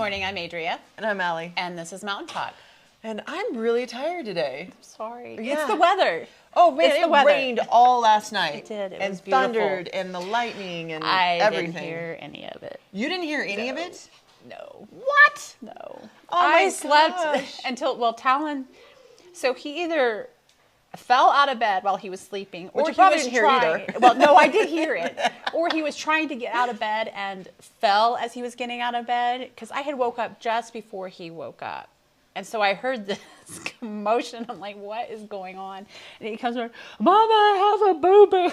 morning, I'm Adria. And I'm Allie. And this is Mountain Talk. And I'm really tired today. Sorry. Yeah. It's the weather. Oh man, it rained all last night. It did. It and was beautiful. thundered and the lightning and I everything. didn't hear any of it. You didn't hear any of it? No. What? No. Oh I my slept gosh. until, Talon, so he either fell out of bed while he was sleeping, Which or you he probably was didn't hear trying, either. well, no, I did hear it. Or he was trying to get out of bed and fell as he was getting out of bed, because I had woke up just before he woke up. And so I heard this commotion. I'm like, what is going on? And he comes over, Mama, I have a boo-boo.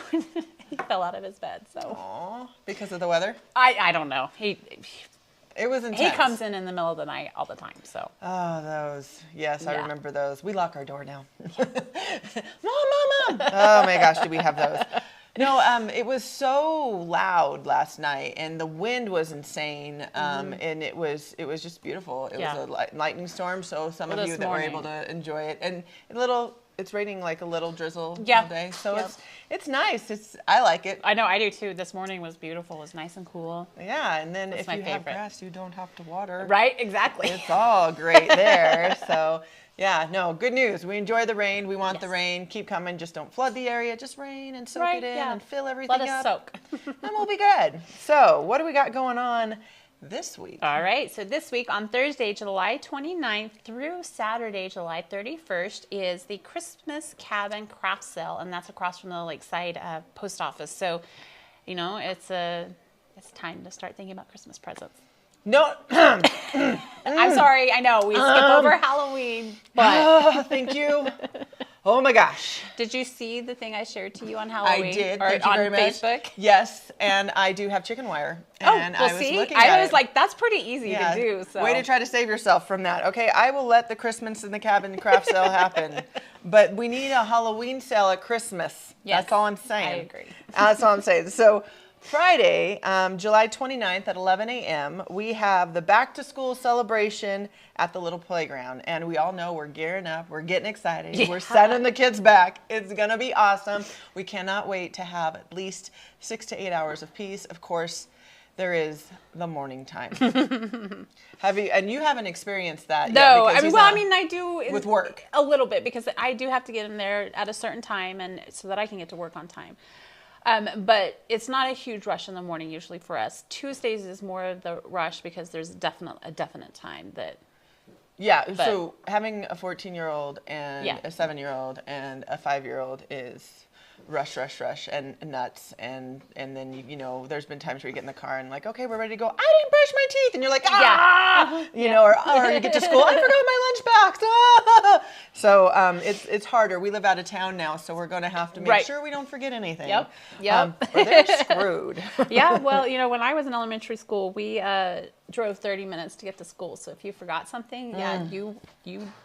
He fell out of his bed. So Aw, because of the weather? I don't know. It was intense. He comes in the middle of the night all the time. So Oh, those. Yes, I Yeah. remember those. We lock our door now. Mom. Oh my gosh, do we have those? No, it was so loud last night, and the wind was insane, and it was just beautiful. It was a lightning storm, so some of you that were able to enjoy it, and it's raining like a little drizzle all day, so it's nice. I like it. I know, I do too. This morning was beautiful. It was nice and cool. Yeah, and then if you have favorite. grass, you don't have to water. Right, exactly. It's all great there. So, yeah, no, good news. We enjoy the rain. We want the rain. Keep coming. Just don't flood the area. Just rain and soak it in and fill everything Let us up. soak. And we'll be good. So, what do we got going on this week? All right, so this week on Thursday, July 29th through Saturday, July 31st is the Christmas Cabin Craft Sale, and that's across from the Lakeside post office. So, it's time to start thinking about Christmas presents. No. I'm sorry, I know, we skip over Halloween, but... Thank you. Oh my gosh. Did you see the thing I shared to you on Halloween? I did. Or Thank you on very much. Facebook? Yes, and I do have chicken wire. And I was like, that's pretty easy to do. So. Way to try to save yourself from that. Okay, I will let the Christmas in the Cabin craft sale happen. But we need a Halloween sale at Christmas. Yes, that's all I'm saying. I agree. That's all I'm saying. So Friday, July 29th at 11 a.m., we have the back to school celebration at the little playground. And we all know we're gearing up. We're getting excited. Yeah. We're sending the kids back. It's going to be awesome. We cannot wait to have at least 6 to 8 hours of peace. Of course, there is the morning time. And you haven't experienced that yet? No, I do with work a little bit, because I do have to get in there at a certain time, and so that I can get to work on time. But it's not a huge rush in the morning usually for us. Tuesdays is more of the rush because there's a definite time that. Yeah. So having a 14-year-old and a 7-year-old and a 5-year-old is rush and nuts, and then there's been times where you get in the car and like, okay, we're ready to go. I didn't brush my teeth, and you're like, or you get to school, I forgot my lunchbox. Ah! So it's harder. We live out of town now, so we're going to have to make sure we don't forget anything. Yep. Or they're screwed. Yeah. Well, when I was in elementary school, we drove 30 minutes to get to school. So if you forgot something, you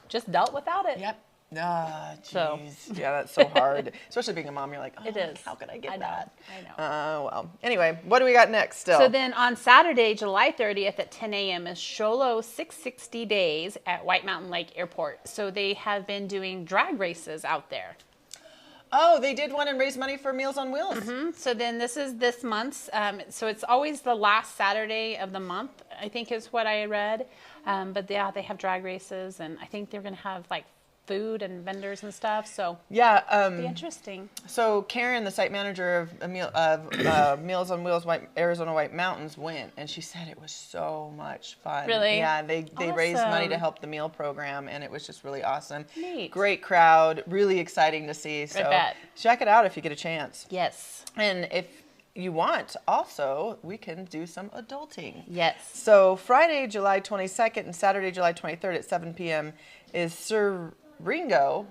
just dealt without it. Yep. Ah, jeez. Yeah, that's so hard. Especially being a mom, you're like, it is. How could I get that? I know. Well, anyway, what do we got next still? So then on Saturday, July 30th at 10 a.m. is Sholo 660 Days at White Mountain Lake Airport. So they have been doing drag races out there. Oh, they did one and raise money for Meals on Wheels. Mm-hmm. So then this is this month's. So it's always the last Saturday of the month, I think is what I read. But yeah, they have drag races, and I think they're going to have like food and vendors and stuff. So it'll be interesting. So Karen, the site manager of Meals on Wheels Arizona White Mountains, went, and she said it was so much fun. Really? Yeah, they raised money to help the meal program, and it was just really awesome. Neat. Great crowd, really exciting to see. So I bet. Check it out if you get a chance. Yes. And if you want, also, we can do some adulting. Yes. So Friday, July 22nd and Saturday, July 23rd at 7 p.m. is Siringo,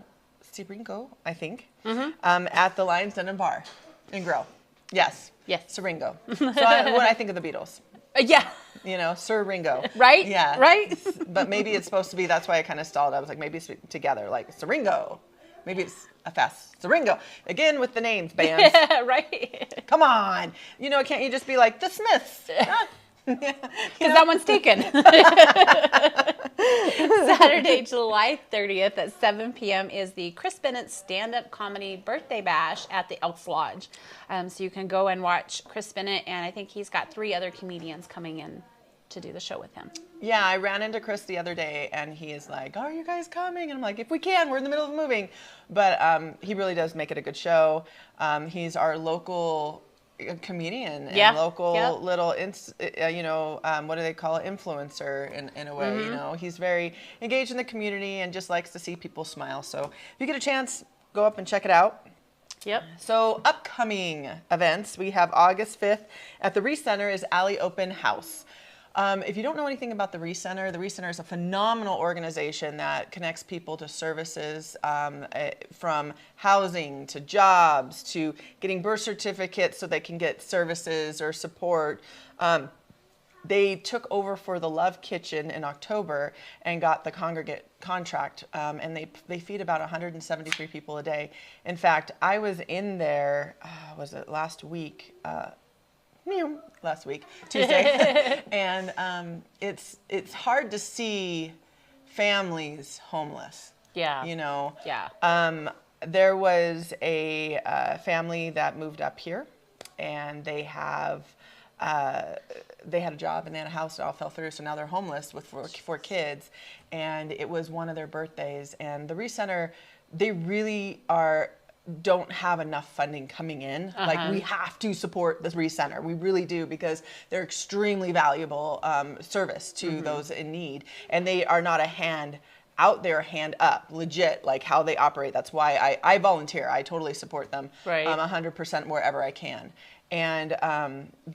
I think, at the Lion's Den and Bar and Grill. Yes. Siringo. So when I think of the Beatles. Yeah. Siringo. Right? Yeah. Right? But maybe it's supposed to be, that's why I kind of stalled. I was like, maybe it's together, like Siringo. Maybe it's a fast Siringo. Again, with the names, bands. Yeah, right. Come on. Can't you just be like, the Smiths? Because that one's taken. Saturday, July 30th at 7 p.m. is the Chris Bennett stand-up comedy birthday bash at the Elks Lodge. So you can go and watch Chris Bennett, and I think he's got 3 other comedians coming in to do the show with him. Yeah, I ran into Chris the other day, and he is like, "Are you guys coming?" And I'm like, "If we can, we're in the middle of moving." But he really does make it a good show. He's our local comedian and local little, what do they call it? Influencer in a way. You know, he's very engaged in the community and just likes to see people smile. So if you get a chance, go up and check it out. Yep. So upcoming events, we have August 5th at the Recenter is Allie Open House. If you don't know anything about the Recenter is a phenomenal organization that connects people to services from housing to jobs to getting birth certificates so they can get services or support. They took over for the Love Kitchen in October and got the congregate contract, and they feed about 173 people a day. In fact, I was in there, was it last week? Tuesday. And it's hard to see families homeless. Yeah. You know. Yeah. There was a family that moved up here, and they had a job and they had a house that all fell through, so now they're homeless with four kids, and it was one of their birthdays. And the Recenter, they really don't have enough funding coming in. Like, we have to support the Recenter. We really do, because they're extremely valuable service to those in need, and they are not a hand out there, hand up, legit, like how they operate. That's why I volunteer. I totally support them, right. 100% wherever I can. And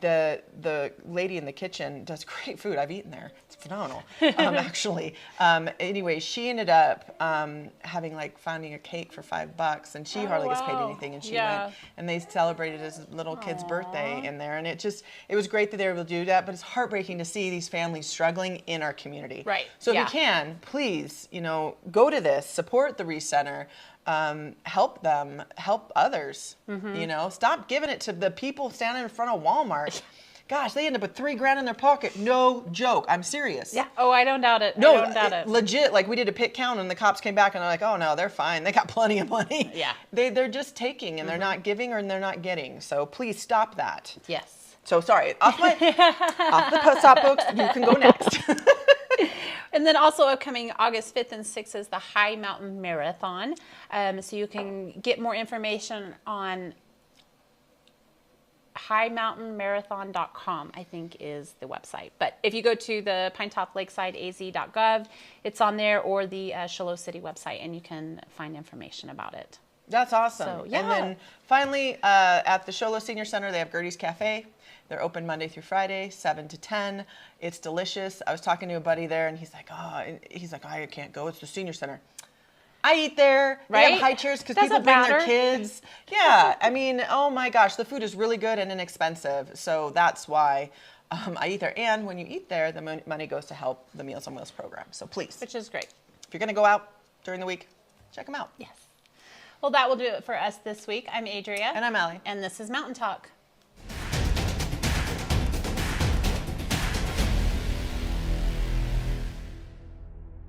the lady in the kitchen does great food. I've eaten there. It's phenomenal, actually. Anyway, she ended up finding a cake for $5, and she hardly gets paid anything. And she went, and they celebrated his little kid's birthday in there. And it was great that they were able to do that. But it's heartbreaking to see these families struggling in our community. Right. So if you can, please, go to this, support the Recenter. Help them, help others, stop giving it to the people standing in front of Walmart. Gosh, they end up with $3,000 in their pocket. No joke. I'm serious. Yeah. Oh, I don't doubt it. No, I don't doubt it. Legit. Like, we did a pit count, and the cops came back, and they're like, "Oh no, they're fine. They got plenty of money." Yeah. They're just taking, and they're not giving, or they're not getting. So please stop that. Yes. So sorry, off the post-op books. You can go next. And then also upcoming August 5th and 6th is the High Mountain Marathon. So you can get more information on highmountainmarathon.com, I think is the website. But if you go to the pinetoplakesideaz.gov, it's on there, or the Shiloh City website, and you can find information about it. That's awesome. So, yeah. And then finally, at the Shiloh Senior Center, they have Gertie's Cafe. They're open Monday through Friday, 7 to 10. It's delicious. I was talking to a buddy there, and he's like, I can't go. It's the Senior Center. I eat there. They have high chairs because people bring their kids. Yeah. I mean, oh my gosh, the food is really good and inexpensive. So that's why I eat there. And when you eat there, the money goes to help the Meals on Wheels program. So please. Which is great. If you're going to go out during the week, check them out. Yes. Well, that will do it for us this week. I'm Adria. And I'm Allie. And this is Mountain Talk.